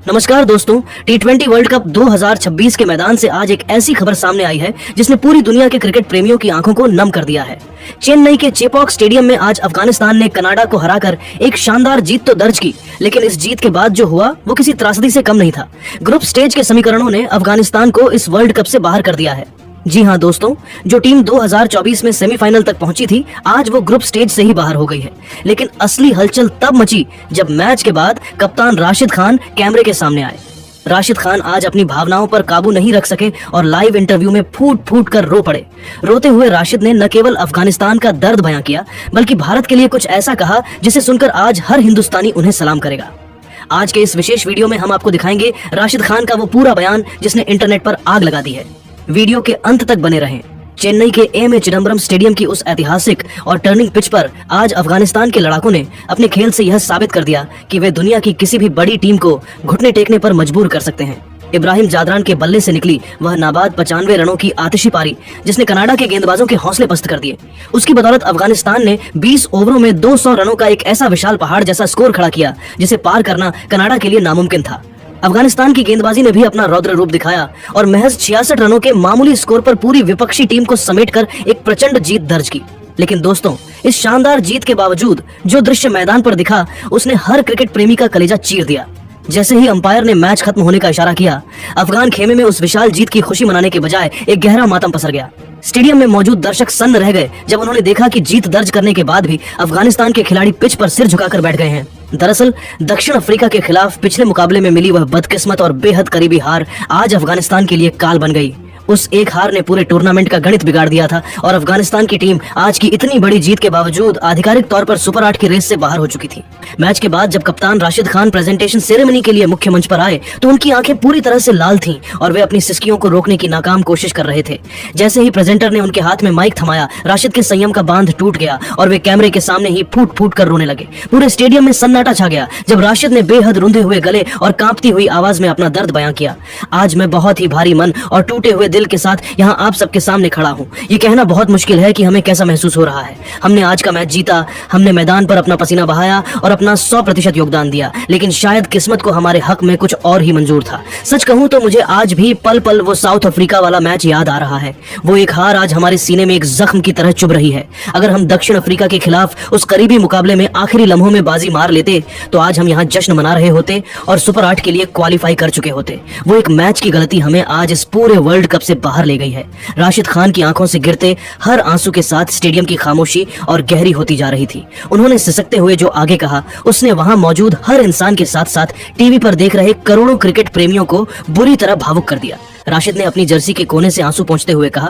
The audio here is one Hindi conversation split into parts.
नमस्कार दोस्तों, टी20 वर्ल्ड कप 2026 के मैदान से आज एक ऐसी खबर सामने आई है जिसने पूरी दुनिया के क्रिकेट प्रेमियों की आंखों को नम कर दिया है। चेन्नई के चेपॉक स्टेडियम में आज अफगानिस्तान ने कनाडा को हराकर एक शानदार जीत तो दर्ज की, लेकिन इस जीत के बाद जो हुआ वो किसी त्रासदी से कम नहीं था। ग्रुप स्टेज के समीकरणों ने अफगानिस्तान को इस वर्ल्ड कप से बाहर कर दिया है। जी हाँ दोस्तों, जो टीम 2024 में सेमीफाइनल तक पहुंची थी, आज वो ग्रुप स्टेज से ही बाहर हो गई है। लेकिन असली हलचल तब मची जब मैच के बाद कप्तान राशिद खान कैमरे के सामने आए। राशिद खान आज अपनी भावनाओं पर काबू नहीं रख सके और लाइव इंटरव्यू में फूट फूट कर रो पड़े। रोते हुए राशिद ने न केवल अफगानिस्तान का दर्द बयां किया, बल्कि भारत के लिए कुछ ऐसा कहा जिसे सुनकर आज हर हिंदुस्तानी उन्हें सलाम करेगा। आज के इस विशेष वीडियो में हम आपको दिखाएंगे राशिद खान का वो पूरा बयान जिसने इंटरनेट पर आग लगा दी है। वीडियो के अंत तक बने रहें। चेन्नई के ए चिदम्बरम स्टेडियम की उस ऐतिहासिक और टर्निंग पिच पर आज अफगानिस्तान के लड़ाकों ने अपने खेल से यह साबित कर दिया कि वे दुनिया की किसी भी बड़ी टीम को घुटने टेकने पर मजबूर कर सकते हैं। इब्राहिम जादरान के बल्ले से निकली वह नाबाद 95 रनों की आतिशी पारी जिसने कनाडा के गेंदबाजों के हौसले पस्त कर दिए। उसकी बदौलत अफगानिस्तान ने 20 ओवरों में 200 रनों का एक ऐसा विशाल पहाड़ जैसा स्कोर खड़ा किया जिसे पार करना कनाडा के लिए नामुमकिन था। अफगानिस्तान की गेंदबाजी ने भी अपना रौद्र रूप दिखाया और महज 66 रनों के मामूली स्कोर पर पूरी विपक्षी टीम को समेटकर एक प्रचंड जीत दर्ज की। लेकिन दोस्तों, इस शानदार जीत के बावजूद जो दृश्य मैदान पर दिखा उसने हर क्रिकेट प्रेमी का कलेजा चीर दिया। जैसे ही अंपायर ने मैच खत्म होने का इशारा किया, अफगान खेमे में उस विशाल जीत की खुशी मनाने के बजाय एक गहरा मातम पसर गया। स्टेडियम में मौजूद दर्शक सन्न रह गए जब उन्होंने देखा कि जीत दर्ज करने के बाद भी अफगानिस्तान के खिलाड़ी पिच पर सिर झुकाकर बैठ गए हैं। दरअसल दक्षिण अफ्रीका के खिलाफ पिछले मुकाबले में मिली वह बदकिस्मत और बेहद करीबी हार आज अफगानिस्तान के लिए काल बन गई। उस एक हार ने पूरे टूर्नामेंट का गणित बिगाड़ दिया था और अफगानिस्तान की टीम आज की इतनी बड़ी जीत के बावजूद आधिकारिक तौर पर सुपर 8 की रेस से बाहर हो चुकी थी। मैच के बाद जब कप्तान राशिद खान प्रेजेंटेशन सेरेमनी के लिए मुख्य मंच पर आए तो उनकी आंखें पूरी तरह से लाल थीं और वे अपनी सिसकियों को रोकने की नाकाम कोशिश कर रहे थे। जैसे ही प्रेजेंटर ने उनके हाथ में माइक थमाया, राशिद के संयम का बांध टूट गया और वे कैमरे के सामने ही फूट फूट कर रोने लगे। पूरे स्टेडियम में सन्नाटा छा गया जब राशिद ने बेहद रुंधे हुए गले और कांपती हुई आवाज में अपना दर्द बयां किया। आज मैं बहुत ही भारी मन और टूटे हुए दिल के साथ यहाँ आप सबके सामने खड़ा हूँ। ये कहना बहुत मुश्किल है कि हमें कैसा महसूस हो रहा है। हमने आज का मैच जीता, हमने मैदान पर अपना पसीना बहाया और अपना 100% योगदान दिया, लेकिन शायद किस्मत को हमारे हक में कुछ और ही मंजूर था। सच कहूँ तो मुझे आज भी पल पल वो साउथ अफ्रीका वाला मैच याद आ रहा है। वो एक हार आज हमारे सीने में एक जख्म की तरह चुभ रही है। अगर हम दक्षिण अफ्रीका के खिलाफ उस करीबी मुकाबले में आखिरी लम्हों में बाजी मार लेते तो आज हम यहाँ जश्न मना रहे होते और सुपर 8 के लिए क्वालिफाई कर चुके होते। वो एक मैच की गलती हमें आज इस पूरे वर्ल्ड कप से बाहर ले गई है। राशिद खान की आंखों से गिरते हर आंसू के साथ स्टेडियम की खामोशी और गहरी होती जा रही थी। उन्होंने सिसकते हुए जो आगे कहा उसने वहां मौजूद हर इंसान के साथ साथ टीवी पर देख रहे करोड़ों क्रिकेट प्रेमियों को बुरी तरह भावुक कर दिया। राशिद ने अपनी जर्सी के कोने से आंसू पोंछते हुए कहा,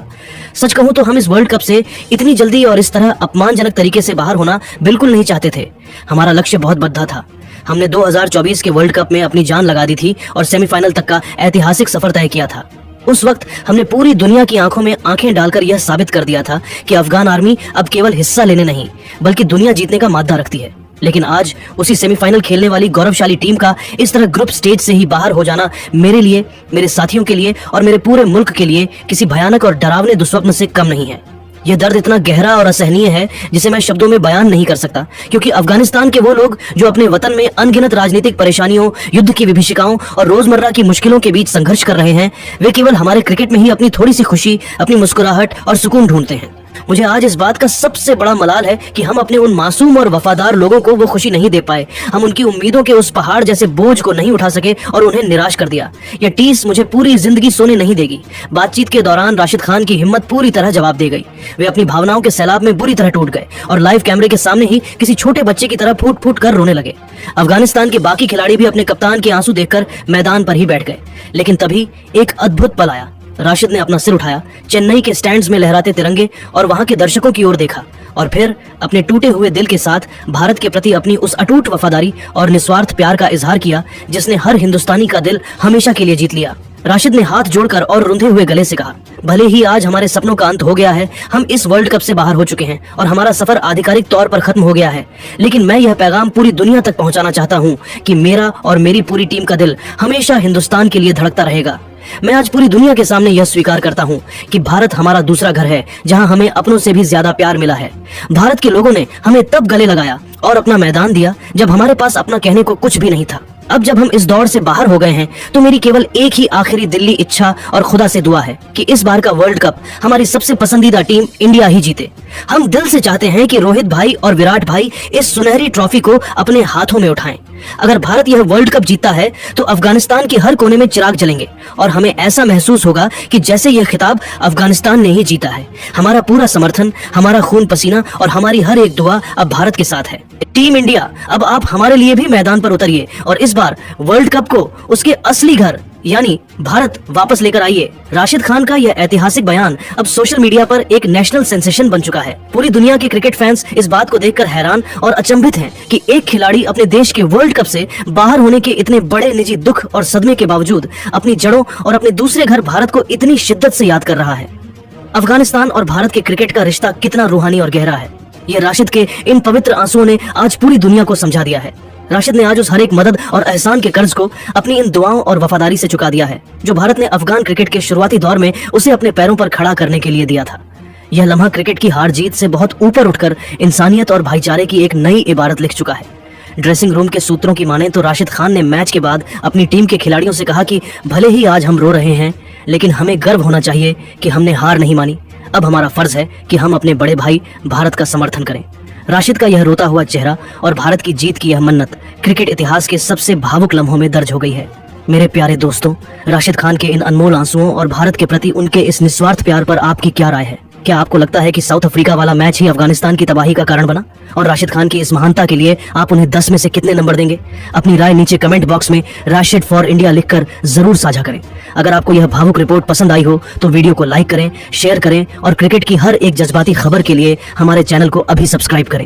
सच कहूं तो हम इस वर्ल्ड कप से इतनी जल्दी और इस तरह अपमानजनक तरीके से बाहर होना बिल्कुल नहीं चाहते थे। हमारा लक्ष्य बहुत बद्धा था। हमने 2024 के वर्ल्ड कप में अपनी जान लगा दी थी और सेमीफाइनल तक का ऐतिहासिक सफर तय किया था। उस वक्त हमने पूरी दुनिया की आंखों में आंखें डालकर यह साबित कर दिया था कि अफगान आर्मी अब केवल हिस्सा लेने नहीं बल्कि दुनिया जीतने का माद्दा रखती है। लेकिन आज उसी सेमीफाइनल खेलने वाली गौरवशाली टीम का इस तरह ग्रुप स्टेज से ही बाहर हो जाना मेरे लिए, मेरे साथियों के लिए और मेरे पूरे मुल्क के लिए किसी भयानक और डरावने दुस्वप्न से कम नहीं है। यह दर्द इतना गहरा और असहनीय है जिसे मैं शब्दों में बयान नहीं कर सकता, क्योंकि अफगानिस्तान के वो लोग जो अपने वतन में अनगिनत राजनीतिक परेशानियों, युद्ध की विभीषिकाओं और रोजमर्रा की मुश्किलों के बीच संघर्ष कर रहे हैं, वे केवल हमारे क्रिकेट में ही अपनी थोड़ी सी खुशी, अपनी मुस्कुराहट और सुकून ढूंढते हैं। मुझे आज इस बात का सबसे बड़ा मलाल है कि हम अपने उन मासूम और वफादार लोगों को वो खुशी नहीं दे पाए। हम उनकी उम्मीदों के उस पहाड़ जैसे बोझ को नहीं उठा सके और उन्हें निराश कर दिया। यह टीस मुझे पूरी जिंदगी सोने नहीं देगी। बातचीत के दौरान राशिद खान की हिम्मत पूरी तरह जवाब दे गई। वे अपनी भावनाओं के सैलाब में बुरी तरह टूट गए और लाइव कैमरे के सामने ही किसी छोटे बच्चे की तरह फूट फूट कर रोने लगे। अफगानिस्तान के बाकी खिलाड़ी भी अपने कप्तान के आंसू देखकर मैदान पर ही बैठ गए। लेकिन तभी एक अद्भुत पल आया। राशिद ने अपना सिर उठाया, चेन्नई के स्टैंड्स में लहराते तिरंगे और वहां के दर्शकों की ओर देखा और फिर अपने टूटे हुए दिल के साथ भारत के प्रति अपनी उस अटूट वफादारी और निस्वार्थ प्यार का इजहार किया जिसने हर हिंदुस्तानी का दिल हमेशा के लिए जीत लिया। राशिद ने हाथ जोड़कर और रुंधे हुए गले से कहा, भले ही आज हमारे सपनों का अंत हो गया है, हम इस वर्ल्ड कप से बाहर हो चुके हैं और हमारा सफर आधिकारिक तौर पर खत्म हो गया है, लेकिन मैं यह पैगाम पूरी दुनिया तक पहुंचाना चाहता हूं कि मेरा और मेरी पूरी टीम का दिल हमेशा हिंदुस्तान के लिए धड़कता रहेगा। मैं आज पूरी दुनिया के सामने यह स्वीकार करता हूँ कि भारत हमारा दूसरा घर है, जहाँ हमें अपनों से भी ज्यादा प्यार मिला है। भारत के लोगों ने हमें तब गले लगाया और अपना मैदान दिया जब हमारे पास अपना कहने को कुछ भी नहीं था। अब जब हम इस दौड़ से बाहर हो गए हैं तो मेरी केवल एक ही आखिरी दिल्ली इच्छा और खुदा से दुआ है कि इस बार का वर्ल्ड कप हमारी सबसे पसंदीदा टीम इंडिया ही जीते। हम दिल से चाहते हैं कि रोहित भाई और विराट भाई इस सुनहरी ट्रॉफी को अपने हाथों में उठाएं। अगर भारत यह वर्ल्ड कप जीता है तो अफगानिस्तान के हर कोने में चिराग जलेंगे और हमें ऐसा महसूस होगा कि जैसे यह खिताब अफगानिस्तान ने ही जीता है। हमारा पूरा समर्थन, हमारा खून पसीना और हमारी हर एक दुआ अब भारत के साथ है। टीम इंडिया, अब आप हमारे लिए भी मैदान पर उतरिए और इस बार वर्ल्ड कप को उसके असली घर यानी भारत वापस लेकर आइए। राशिद खान का यह ऐतिहासिक बयान अब सोशल मीडिया पर एक नेशनल सेंसेशन बन चुका है। पूरी दुनिया के क्रिकेट फैंस इस बात को देखकर हैरान और अचंभित हैं कि एक खिलाड़ी अपने देश के वर्ल्ड कप से बाहर होने के इतने बड़े निजी दुख और सदमे के बावजूद अपनी जड़ों और अपने दूसरे घर भारत को इतनी शिद्दत से याद कर रहा है। अफगानिस्तान और भारत के क्रिकेट का रिश्ता कितना रूहानी और गहरा है, ये राशिद के इन पवित्र आंसुओं ने आज पूरी दुनिया को समझा दिया है। राशिद ने आज उस हर एक मदद और एहसान के कर्ज को अपनी इन दुआओं और वफादारी से चुका दिया है जो भारत ने अफगान क्रिकेट के शुरुआती दौर में उसे अपने पैरों पर खड़ा करने के लिए दिया था। यह लम्हा क्रिकेट की हार जीत से बहुत ऊपर उठकर इंसानियत और भाईचारे की एक नई इबारत लिख चुका है। ड्रेसिंग रूम के सूत्रों की माने तो राशिद खान ने मैच के बाद अपनी टीम के खिलाड़ियों से कहा कि भले ही आज हम रो रहे हैं, लेकिन हमें गर्व होना चाहिए कि हमने हार नहीं मानी। अब हमारा फर्ज है कि हम अपने बड़े भाई भारत का समर्थन करें। राशिद का यह रोता हुआ चेहरा और भारत की जीत की यह मन्नत क्रिकेट इतिहास के सबसे भावुक लम्हों में दर्ज हो गई है। मेरे प्यारे दोस्तों, राशिद खान के इन अनमोल आंसुओं और भारत के प्रति उनके इस निस्वार्थ प्यार पर आपकी क्या राय है? क्या आपको लगता है कि साउथ अफ्रीका वाला मैच ही अफगानिस्तान की तबाही का कारण बना? और राशिद खान की इस महानता के लिए आप उन्हें 10 में से कितने नंबर देंगे? अपनी राय नीचे कमेंट बॉक्स में राशिद फॉर इंडिया लिखकर जरूर साझा करें। अगर आपको यह भावुक रिपोर्ट पसंद आई हो तो वीडियो को लाइक करें, शेयर करें और क्रिकेट की हर एक जज्बाती खबर के लिए हमारे चैनल को अभी सब्सक्राइब करें।